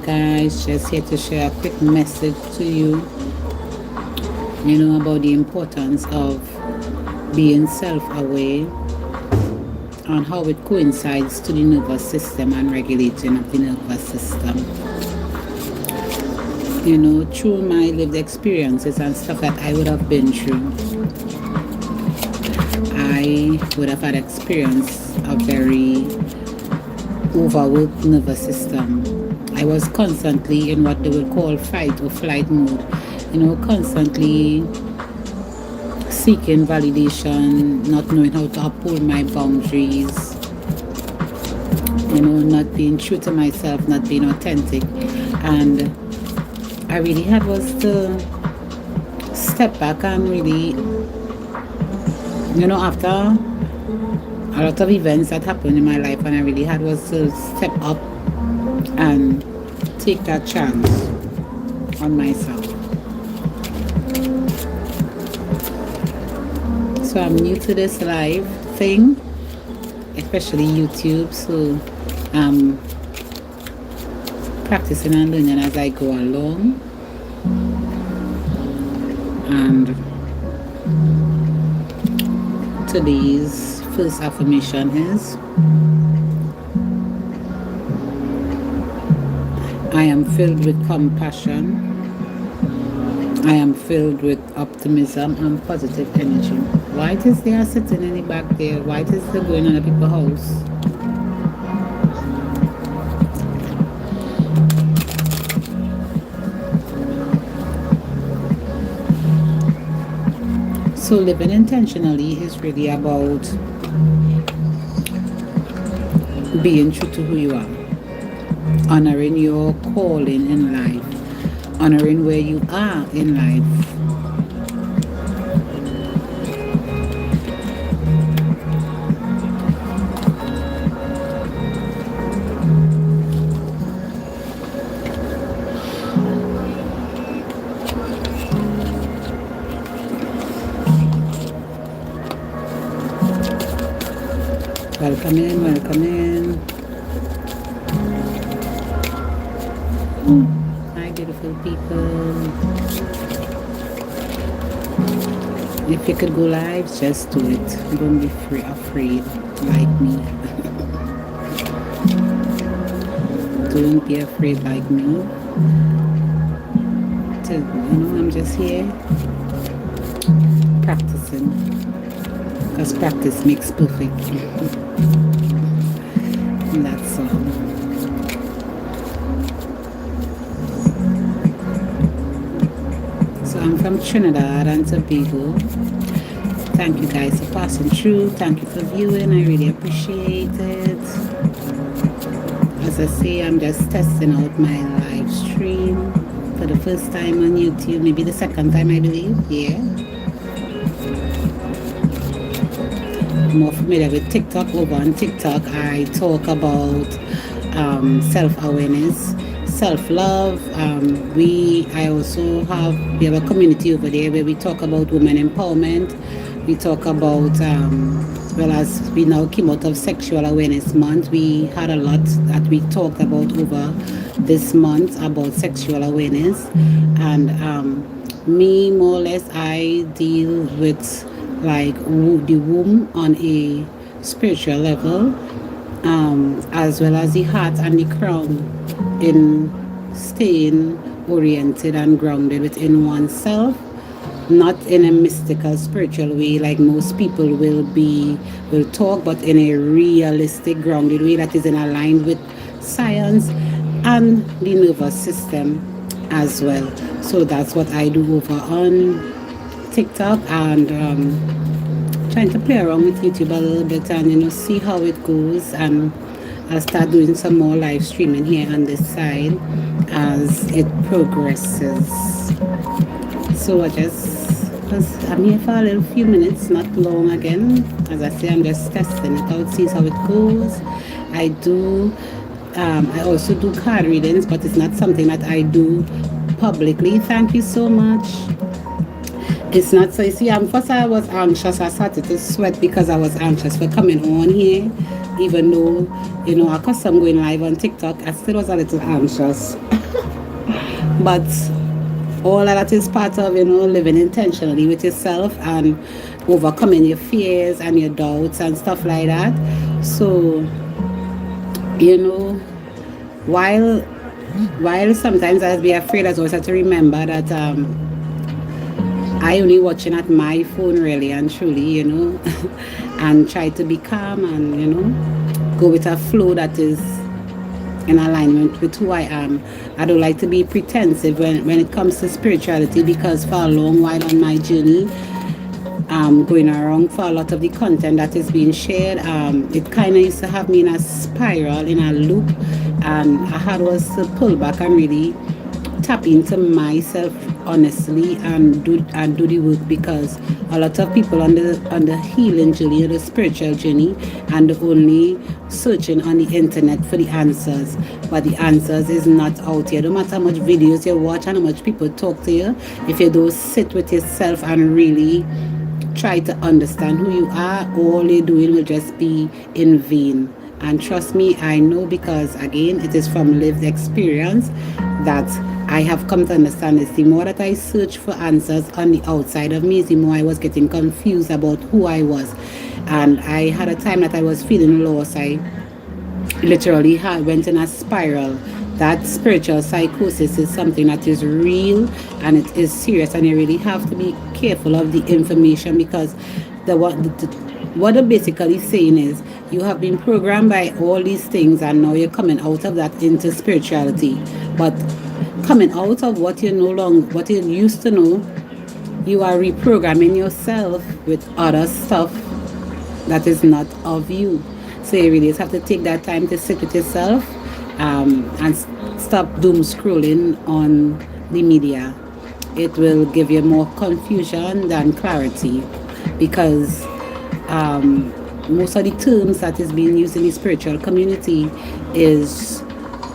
guys, just here to share a quick message to you, about the importance of being self-aware and how it coincides to the nervous system and regulating of the nervous system. Through my lived experiences and stuff that I would have been through, I would have had experience a very overworked nervous system. I was constantly in what they would call fight or flight mode, constantly seeking validation, not knowing how to uphold my boundaries, not being true to myself, not being authentic. And I really had was to step back and really, after a lot of events that happened in my life, and I really had was to step up and take that chance on myself. So I'm new to this live thing, especially YouTube, so I'm practicing and learning as I go along. And today's first affirmation is, I am filled with compassion. I am filled with optimism and positive energy. Why is they are sitting in the back there? Why is they going on a people's house? So living intentionally is really about being true to who you are, honoring your calling in life, honoring where you are in life. Welcome in, welcome in. Hi, beautiful people. If you could go live, just do it. Don't be afraid like me. Don't be afraid like me. I'm just here practicing, because practice makes perfect. And that's all. So I'm from Trinidad and Tobago. Thank you guys for passing through. Thank you for viewing. I really appreciate it. As I say, I'm just testing out my live stream for the first time on YouTube. Maybe the second time, I believe. Yeah. More familiar with TikTok. Over on TikTok, I talk about self-awareness, self-love. We have a community over there where we talk about women empowerment. We talk about as we now came out of Sexual Awareness Month, we had a lot that we talked about over this month about sexual awareness. And me, more or less, I deal with like the womb on a spiritual level, as well as the heart and the crown, in staying oriented and grounded within oneself, not in a mystical spiritual way like most people will talk, but in a realistic grounded way that is in aligned with science and the nervous system as well. So that's what I do over on TikTok, and trying to play around with YouTube a little bit and see how it goes. And I'll start doing some more live streaming here on this side as it progresses. So I'm here for a little few minutes, not long again. As I say, I'm just testing it out, see how it goes. I also do card readings, but it's not something that I do publicly. Thank you so much. It's not so. You see, first I was anxious. I started to sweat because I was anxious for coming on here, even though, accustomed going live on TikTok, I still was a little anxious. But all of that is part of, living intentionally with yourself and overcoming your fears and your doubts and stuff like that. So, you know, while sometimes I'll be afraid, I always have to remember that I only watching at my phone really and truly, and try to be calm and go with a flow that is in alignment with who I am. I don't like to be pretensive when it comes to spirituality, because for a long while on my journey, going around for a lot of the content that is being shared, it kind of used to have me in a spiral, in a loop, and I had was to pull back and really tap into myself honestly and do the work, because a lot of people on the healing journey, the spiritual journey, and only searching on the internet for the answers, but the answers is not out here. No matter how much videos you watch and how much people talk to you, if you don't sit with yourself and really try to understand who you are, all you're doing will just be in vain. And trust me, I know, because again, it is from lived experience that I have come to understand this. The more that I search for answers on the outside of me, the more I was getting confused about who I was. And I had a time that I was feeling lost. I literally went in a spiral. That spiritual psychosis is something that is real and it is serious, and you really have to be careful of the information, because what they're basically saying is you have been programmed by all these things, and now you're coming out of that into spirituality. But coming out of what you no longer, what you used to know, you are reprogramming yourself with other stuff that is not of you. So you really just have to take that time to sit with yourself, and stop doom scrolling on the media. It will give you more confusion than clarity, because most of the terms that is being used in the spiritual community is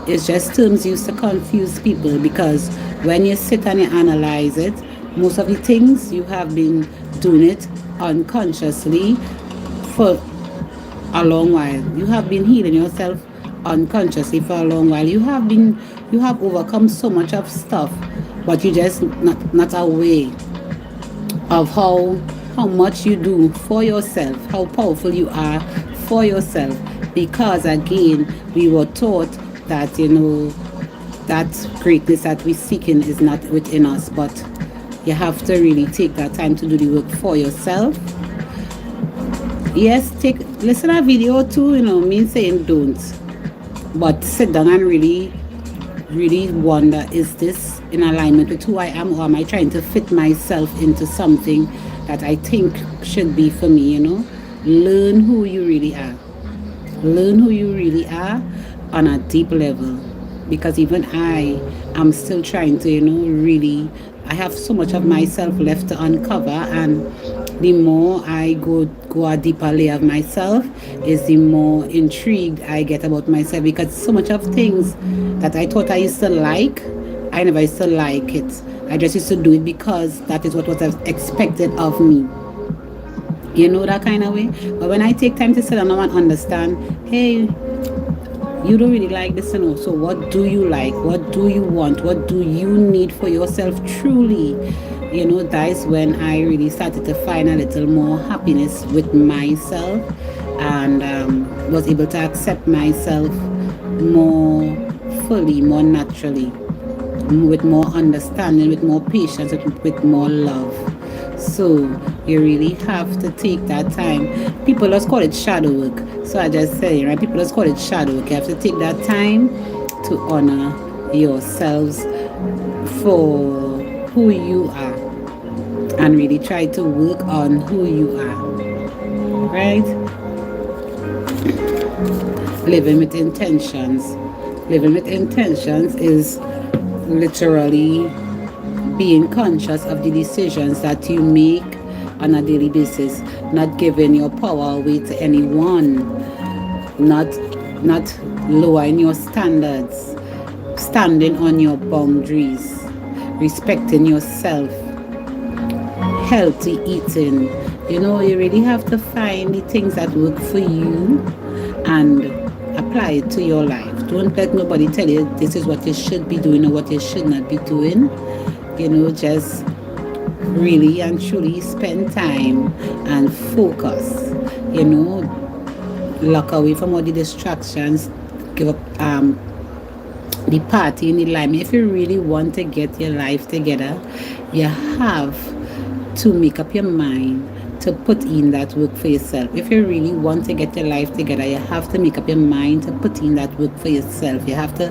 just terms used to confuse people, because when you sit and you analyze it, most of the things you have been doing it unconsciously for a long while. You have been healing yourself unconsciously for a long while. You have overcome so much of stuff, but you just not aware of how much you do for yourself, how powerful you are for yourself. Because again, we were taught that that greatness that we're seeking is not within us, but you have to really take that time to do the work for yourself. Yes, listen to a video too, me saying don't, but sit down and really wonder, is this in alignment with who I am, or am I trying to fit myself into something that I think should be for me? Learn who you really are. Learn who you really are on a deep level, because even I am still trying to, really, I have so much of myself left to uncover, and the more I go a deeper layer of myself, is the more intrigued I get about myself, because so much of things that I thought I used to like, I never used to like it. I just used to do it because that is what was expected of me. That kind of way. But when I take time to sit down and understand, hey, you don't really like this, so what do you like? What do you want? What do you need for yourself truly? That is when I really started to find a little more happiness with myself, and was able to accept myself more fully, more naturally, with more understanding, with more patience, with more love. So you really have to take that time. People just call it shadow work. So I just say, right? People just call it shadow work. You have to take that time to honor yourselves for who you are, and really try to work on who you are. Right? Living with intentions. Living with intentions is literally being conscious of the decisions that you make on a daily basis, not giving your power away to anyone, not lowering your standards, standing on your boundaries, respecting yourself, healthy eating. You really have to find the things that work for you and apply it to your life, Don't let nobody tell you this is what you should be doing or what you should not be doing. Just really and truly spend time and focus. Lock away from all the distractions. Give up the party in the limelight. If you really want to get your life together, you have to make up your mind to put in that work for yourself. If you really want to get your life together, you have to make up your mind to put in that work for yourself. You have to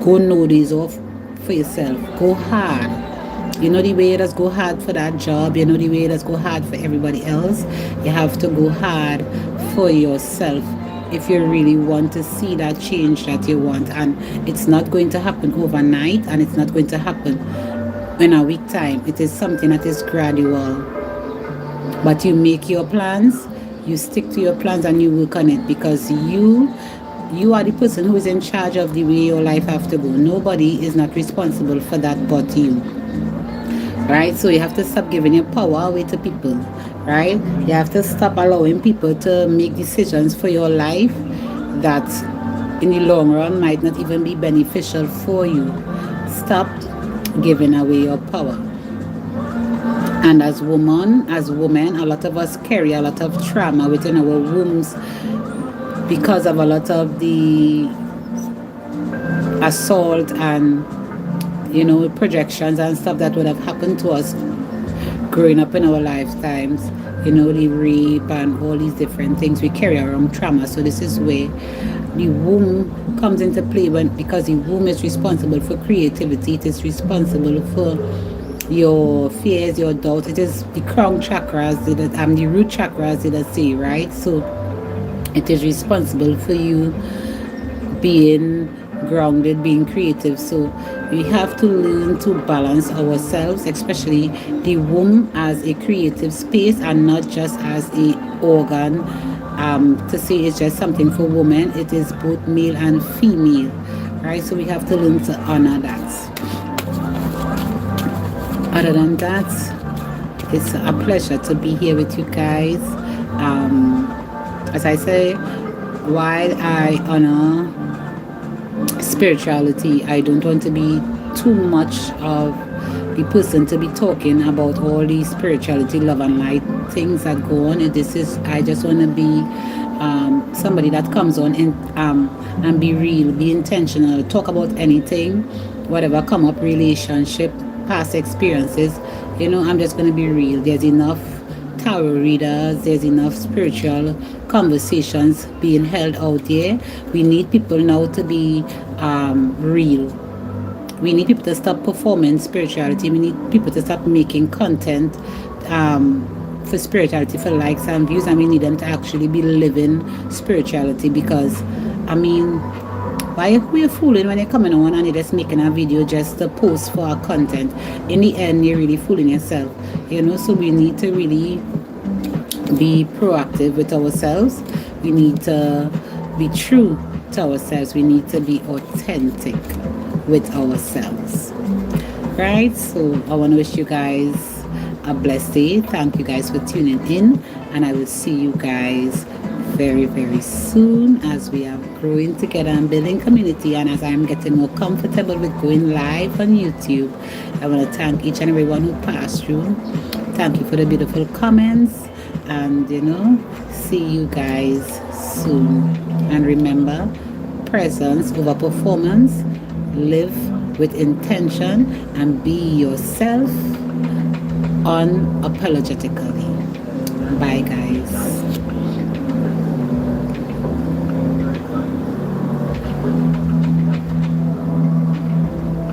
go know these off for yourself. Go hard. The way it does go hard for that job, the way it does go hard for everybody else. You have to go hard for yourself if you really want to see that change that you want. And it's not going to happen overnight, and it's not going to happen in a week time. It is something that is gradual. But you make your plans, you stick to your plans, and you work on it, because you are the person who is in charge of the way your life have to go. Nobody is not responsible for that but you. Right? So you have to stop giving your power away to people. Right? You have to stop allowing people to make decisions for your life that in the long run might not even be beneficial for you. Stop giving away your power. And as women, a lot of us carry a lot of trauma within our wombs because of a lot of the assault and projections and stuff that would have happened to us growing up in our lifetimes. The rape and all these different things. We carry around trauma. So this is where the womb comes into play, because the womb is responsible for creativity. It is responsible for your fears, your doubts. It is the crown chakras, the root chakras, did I say, right? So it is responsible for you being grounded, being creative. So we have to learn to balance ourselves, especially the womb, as a creative space and not just as a organ. To say it's just something for women, it is both male and female, right? So we have to learn to honor that. Other than that, it's a pleasure to be here with you guys. As I say, while I honor spirituality, I don't want to be too much of the person to be talking about all these spirituality, love and light things that go on. I just want to be somebody that comes on and be real, be intentional, talk about anything, whatever come up, relationship, past experiences. I'm just going to be real. There's enough tarot readers, there's enough spiritual conversations being held out there. We need people now to be real. We need people to stop performing spirituality. We need people to stop making content for spirituality for likes and views, and we need them to actually be living spirituality. Because why we're fooling when you're coming on and you're just making a video just to post for our content? In the end, you're really fooling yourself. So we need to really be proactive with ourselves. We need to be true to ourselves. We need to be authentic with ourselves. Right? So I want to wish you guys a blessed day. Thank you guys for tuning in, and I will see you guys very, very soon as we are growing together and building community, and as I'm getting more comfortable with going live on YouTube. I want to thank each and every one who passed through. Thank you for the beautiful comments, and see you guys soon. And remember, presence over performance. Live with intention and be yourself unapologetically. Bye guys.